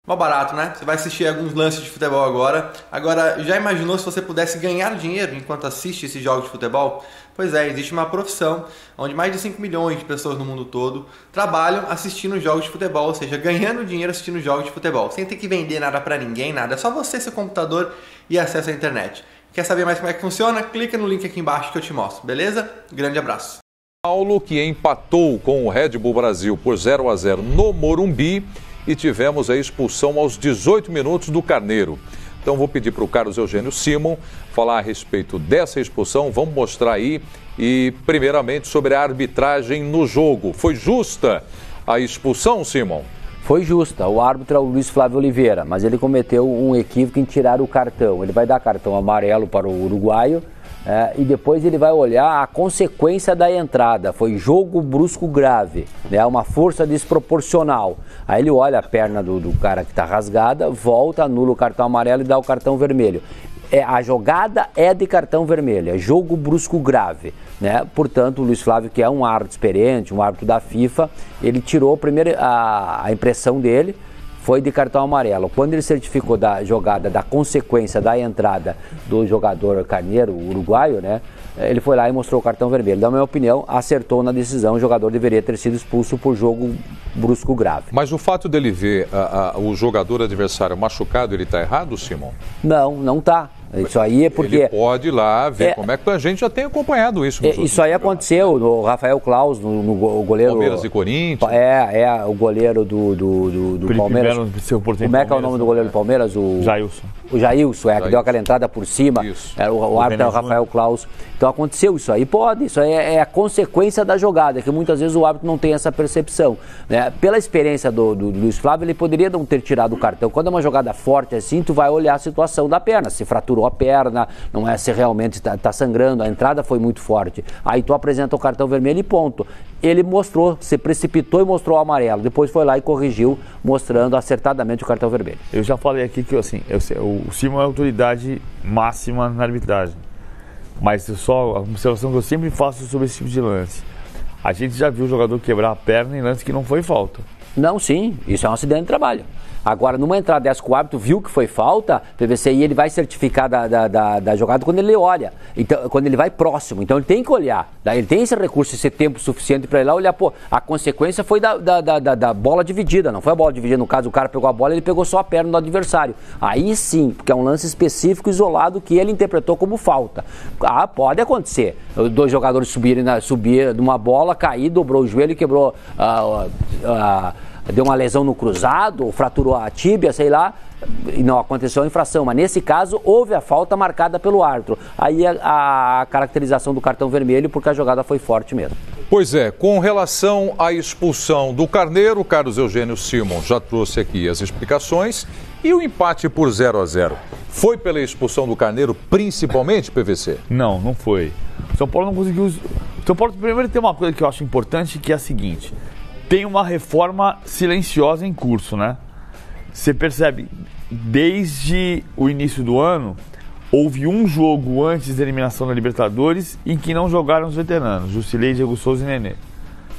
Mó barato, né? Você vai assistir alguns lances de futebol agora. Agora, já imaginou se você pudesse ganhar dinheiro enquanto assiste esses jogos de futebol? Pois é, existe uma profissão onde mais de 5 milhões de pessoas no mundo todo trabalham assistindo jogos de futebol, ou seja, ganhando dinheiro assistindo jogos de futebol, sem ter que vender nada pra ninguém, nada. É só você, seu computador e acesso à internet. Quer saber mais como é que funciona? Clica no link aqui embaixo que eu te mostro, beleza? Grande abraço. Paulo, que empatou com o Red Bull Brasil por 0-0 no Morumbi, e tivemos a expulsão aos 18 minutos do Carneiro. Então vou pedir para o Carlos Eugênio Simon falar a respeito dessa expulsão. Vamos mostrar aí e primeiramente sobre a arbitragem no jogo. Foi justa a expulsão, Simon? Foi justa. O árbitro é o Luiz Flávio Oliveira, mas ele cometeu um equívoco em tirar o cartão. Ele vai dar cartão amarelo para o uruguaio e depois ele vai olhar a consequência da entrada. Foi jogo brusco grave, né? Uma força desproporcional. Aí ele olha a perna do cara que está rasgada, volta, anula o cartão amarelo e dá o cartão vermelho. A jogada é de cartão vermelho, é jogo brusco grave, né? Portanto, o Luiz Flávio, que é um árbitro experiente, um árbitro da FIFA, ele tirou primeiro a impressão dele, foi de cartão amarelo. Quando ele certificou da jogada, da consequência da entrada do jogador Carneiro, o uruguaio, né? Ele foi lá e mostrou o cartão vermelho. Na minha opinião, acertou na decisão, o jogador deveria ter sido expulso por jogo brusco grave. Mas o fato dele ver o jogador adversário machucado, ele está errado, Simon? Não, não está. Isso aí é porque... Ele pode ir lá ver como é que a gente já tem acompanhado isso. Isso aí aconteceu no Rafael Claus, no goleiro... Palmeiras e Corinthians. O goleiro do Palmeiras. Como é que é o nome do goleiro do Palmeiras? O Jailson. O Jailson, que deu aquela entrada por cima. O árbitro é o Rafael Claus. Então aconteceu isso aí. Pode, isso aí é a consequência da jogada, que muitas vezes o árbitro não tem essa percepção, né? Pela experiência do Luiz Flávio, ele poderia não ter tirado o cartão. Quando é uma jogada forte assim, tu vai olhar a situação da perna, se fraturou a perna, não é se realmente está sangrando, a entrada foi muito forte. Aí tu apresenta o cartão vermelho e ponto. Ele mostrou, se precipitou e mostrou o amarelo. Depois foi lá e corrigiu, mostrando acertadamente o cartão vermelho. Eu já falei aqui que assim, o Simon é a autoridade máxima na arbitragem. Mas só a observação que eu sempre faço sobre esse tipo de lance. A gente já viu o jogador quebrar a perna em lance que não foi falta. Não, sim, isso é um acidente de trabalho. Agora, numa entrada dessa que o árbitro viu que foi falta, PVC, e ele vai certificar da jogada quando ele olha, então, quando ele vai próximo. Então ele tem que olhar, ele tem esse recurso, esse tempo suficiente para ir lá olhar, a consequência foi da bola dividida, não foi a bola dividida, no caso o cara pegou a bola, ele pegou só a perna do adversário. Aí sim, porque é um lance específico, isolado, que ele interpretou como falta. Pode acontecer, dois jogadores subir de uma bola, cair, dobrou o joelho e quebrou deu uma lesão no cruzado, ou fraturou a tíbia, sei lá, e não aconteceu a infração. Mas nesse caso, houve a falta marcada pelo árbitro. Aí a caracterização do cartão vermelho, porque a jogada foi forte mesmo. Pois é, com relação à expulsão do Carneiro, o Carlos Eugênio Simon já trouxe aqui as explicações. E o empate por 0-0, foi pela expulsão do Carneiro, principalmente, PVC? Não, não foi. O São Paulo não conseguiu... O São Paulo, primeiro, tem uma coisa que eu acho importante, que é a seguinte... Tem uma reforma silenciosa em curso, né? Você percebe, desde o início do ano, houve um jogo antes da eliminação da Libertadores em que não jogaram os veteranos, Jusilei, Diego Souza e Nenê.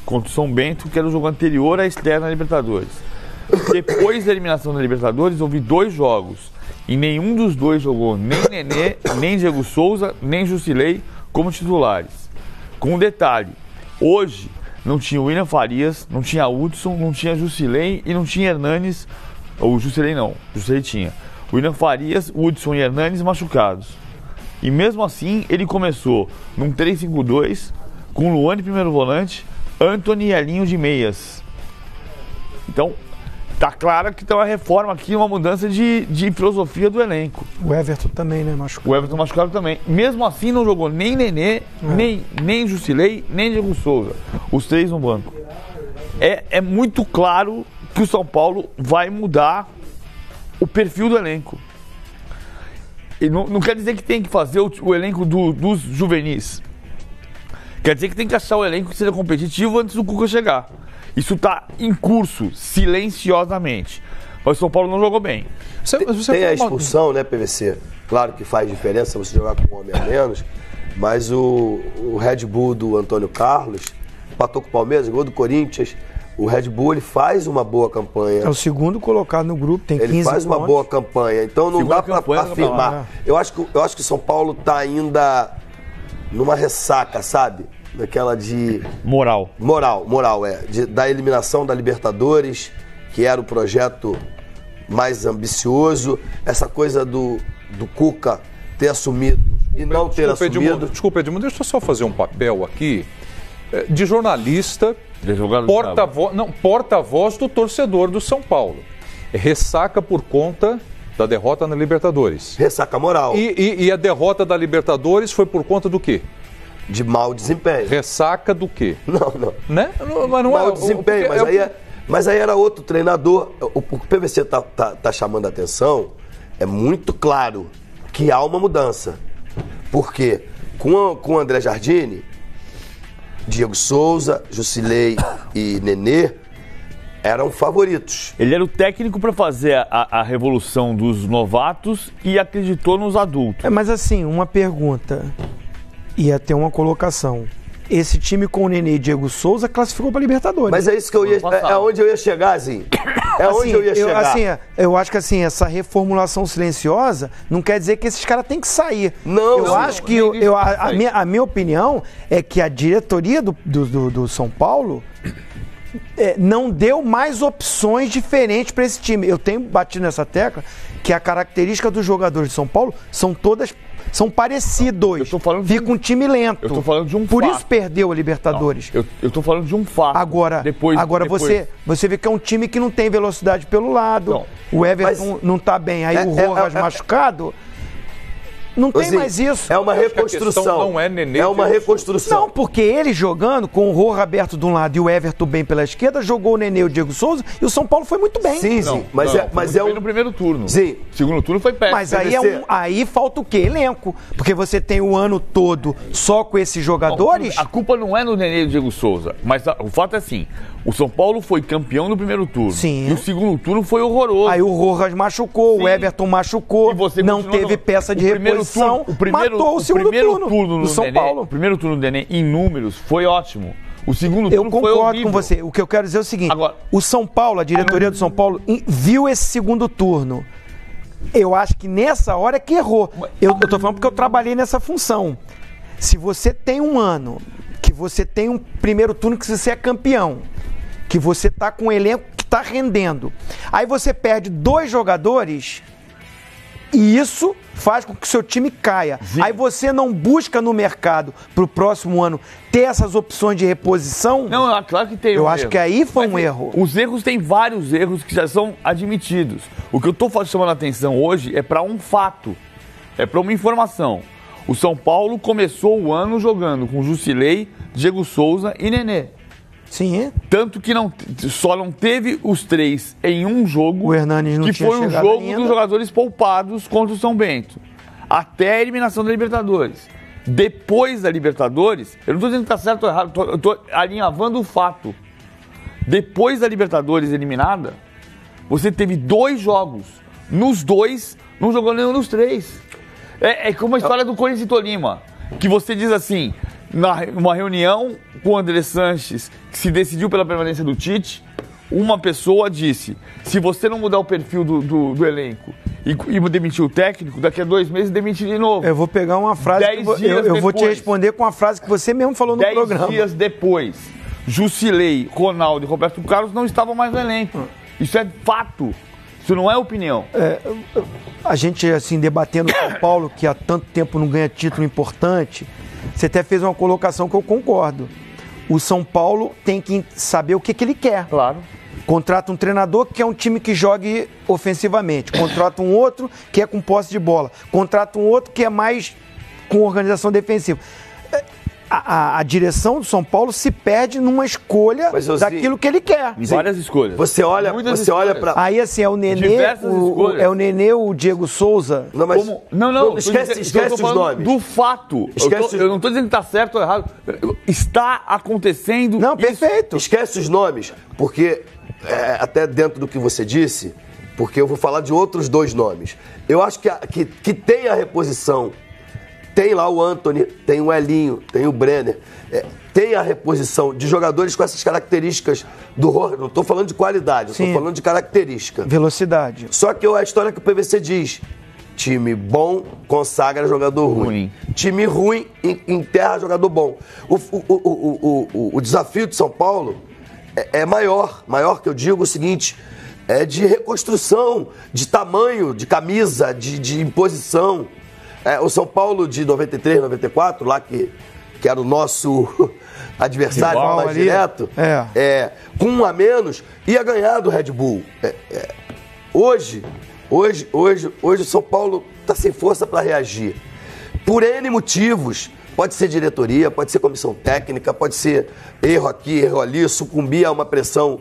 Contra o São Bento, que era o jogo anterior à estreia na Libertadores. Depois da eliminação da Libertadores, houve 2 jogos. E nenhum dos 2 jogou nem Nenê, nem Diego Souza, nem Jusilei como titulares. Com um detalhe, hoje... Não tinha o William Farias, não tinha Hudson, não tinha Jusilei e não tinha Hernanes. Ou Jusilei não, Jusilei tinha. William Farias, Hudson e Hernanes machucados. E mesmo assim, ele começou num 3-5-2, com Luan de primeiro volante, Antony e Elinho de meias. Então, tá claro que tem uma reforma aqui, uma mudança de filosofia do elenco. O Everton também, né? Machucado. O Everton machucado também. Mesmo assim, não jogou nem Nenê, nem Jusilei, nem Diego Souza. Os 3 no banco. É muito claro que o São Paulo vai mudar o perfil do elenco. E não quer dizer que tem que fazer o elenco dos juvenis. Quer dizer que tem que achar o elenco que seja competitivo antes do Cuca chegar. Isso está em curso, silenciosamente. Mas o São Paulo não jogou bem. Tem a expulsão, né, PVC? Claro que faz diferença você jogar com um homem a menos, mas o Red Bull do Antônio Carlos empatou com o Palmeiras, gol do Corinthians. O Red Bull ele faz uma boa campanha. É o segundo colocado no grupo, tem 15 pontos. Ele faz uma boa campanha, então não dá para afirmar. Eu acho que o São Paulo tá ainda numa ressaca, sabe? Daquela de... Moral, da eliminação da Libertadores, que era o projeto mais ambicioso. Essa coisa do Cuca ter assumido e não ter assumido. Desculpa, Edmundo, deixa eu só fazer um papel aqui de jornalista, porta-voz do torcedor do São Paulo. Ressaca por conta da derrota na Libertadores. Ressaca moral. E a derrota da Libertadores foi por conta do quê? De mau desempenho. Ressaca do quê? Não. Né? Mas não mau desempenho, mas aí era outro treinador. O que o PVC tá chamando a atenção é muito claro que há uma mudança. Porque com o André Jardine, Diego Souza, Jusilei e Nenê eram favoritos. Ele era o técnico para fazer a revolução dos novatos e acreditou nos adultos. Mas assim, uma pergunta, ia ter uma colocação. Esse time com o Nenê e Diego Souza classificou para Libertadores. Mas é isso que eu ia... É onde eu ia chegar, Zinho. Onde eu ia chegar. Eu acho que assim, essa reformulação silenciosa não quer dizer que esses caras têm que sair. A minha opinião é que a diretoria do São Paulo não deu mais opções diferentes para esse time. Eu tenho batido nessa tecla que a característica dos jogadores de São Paulo são parecidos. Fica um time lento. Eu tô falando de um Por fato. isso perdeu a Libertadores. Eu tô falando de um fato. Agora você vê que é um time que não tem velocidade pelo lado. Não. O Everton não tá bem. Aí o Rojas machucado. Não tem mais isso. É uma reconstrução. Não é Nenê. É uma reconstrução. Não, porque ele jogando com o Rojas aberto de um lado e o Everton bem pela esquerda, jogou o Nenê e o Diego Souza e o São Paulo foi muito bem. Sim, mas é no primeiro turno. Sim. Segundo turno foi péssimo. Mas aí falta o quê? Elenco. Porque você tem o ano todo só com esses jogadores. A culpa não é no Nenê e do Diego Souza, mas o fato é assim, o São Paulo foi campeão no primeiro turno. Sim. E o segundo turno foi horroroso. Aí o Rojas machucou, Sim. o Everton machucou, não teve peça de reposição, matou o segundo turno do São Paulo. O primeiro turno do Nenê, em números, foi ótimo. O segundo turno foi horrível. Eu concordo com você. O que eu quero dizer é o seguinte, o São Paulo, a diretoria do São Paulo, viu esse segundo turno. Eu acho que nessa hora é que errou. Eu tô falando porque eu trabalhei nessa função. Se você tem um ano, que você tem um primeiro turno que você é campeão, que você tá com um elenco que tá rendendo, aí você perde 2 jogadores e isso faz com que o seu time caia. Sim. Aí você não busca no mercado pro próximo ano ter essas opções de reposição. Não, claro que tem. Eu acho que aí foi um erro. Os erros, tem vários erros que já são admitidos. O que eu tô chamando a atenção hoje é para um fato, é para uma informação. O São Paulo começou o ano jogando com Jusilei, Diego Souza e Nenê. Sim. Tanto que só não teve os 3 em um jogo, o Hernanes não que tinha foi o jogo ainda. dos jogadores poupados contra o São Bento. Até a eliminação da Libertadores. Depois da Libertadores, eu não estou dizendo que está certo ou errado, eu estou alinhavando o fato. Depois da Libertadores eliminada, você teve 2 jogos. Nos 2, não jogou nenhum dos 3. É como a história do Corinthians e Tolima, que você diz assim, numa reunião com o André Sanches, que se decidiu pela permanência do Tite, uma pessoa disse, se você não mudar o perfil do elenco e demitir o técnico, daqui a 2 meses demite de novo. Eu vou pegar uma frase, eu vou te responder com a frase que você mesmo falou no programa. 10 dias depois, Jusilei, Ronaldo e Roberto Carlos não estavam mais no elenco. Isso é fato. Isso não é opinião. A gente, assim, debatendo São Paulo, que há tanto tempo não ganha título importante, você até fez uma colocação que eu concordo. O São Paulo tem que saber o que ele quer. Claro. Contrata um treinador que é um time que jogue ofensivamente. Contrata um outro que é com posse de bola. Contrata um outro que é mais com organização defensiva. A direção do São Paulo se perde numa escolha daquilo que ele quer. Várias escolhas. Você olha para... Aí assim, é o Nenê, o Diego Souza. Não, mas... Não. Esquece os nomes. Do fato. Eu não estou dizendo que está certo ou errado. Está acontecendo. Não, perfeito. Esquece os nomes, porque até dentro do que você disse, porque eu vou falar de outros 2 nomes. Eu acho que tem a reposição. Tem lá o Antony, tem o Elinho, tem o Brenner. tem a reposição de jogadores com essas características do Jorge. Não estou falando de qualidade, estou falando de característica. Velocidade. Só que é a história que o PVC diz. Time bom consagra jogador ruim. Time ruim enterra jogador bom. O desafio de São Paulo é maior. Maior que eu digo o seguinte, é de reconstrução, de tamanho, de camisa, de imposição. O São Paulo de 93, 94, lá que era o nosso adversário mais direto, com 1 a menos, ia ganhar do Red Bull. Hoje o São Paulo está sem força para reagir. Por N motivos. Pode ser diretoria, pode ser comissão técnica, pode ser erro aqui, erro ali, sucumbir a uma pressão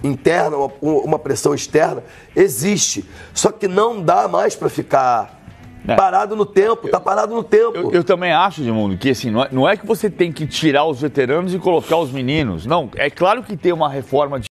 interna, uma pressão externa. Existe. Só que não dá mais para ficar parado no tempo. Está parado no tempo. Eu também acho, Edmundo, que assim, não é que você tem que tirar os veteranos e colocar os meninos. Não, é claro que tem uma reforma de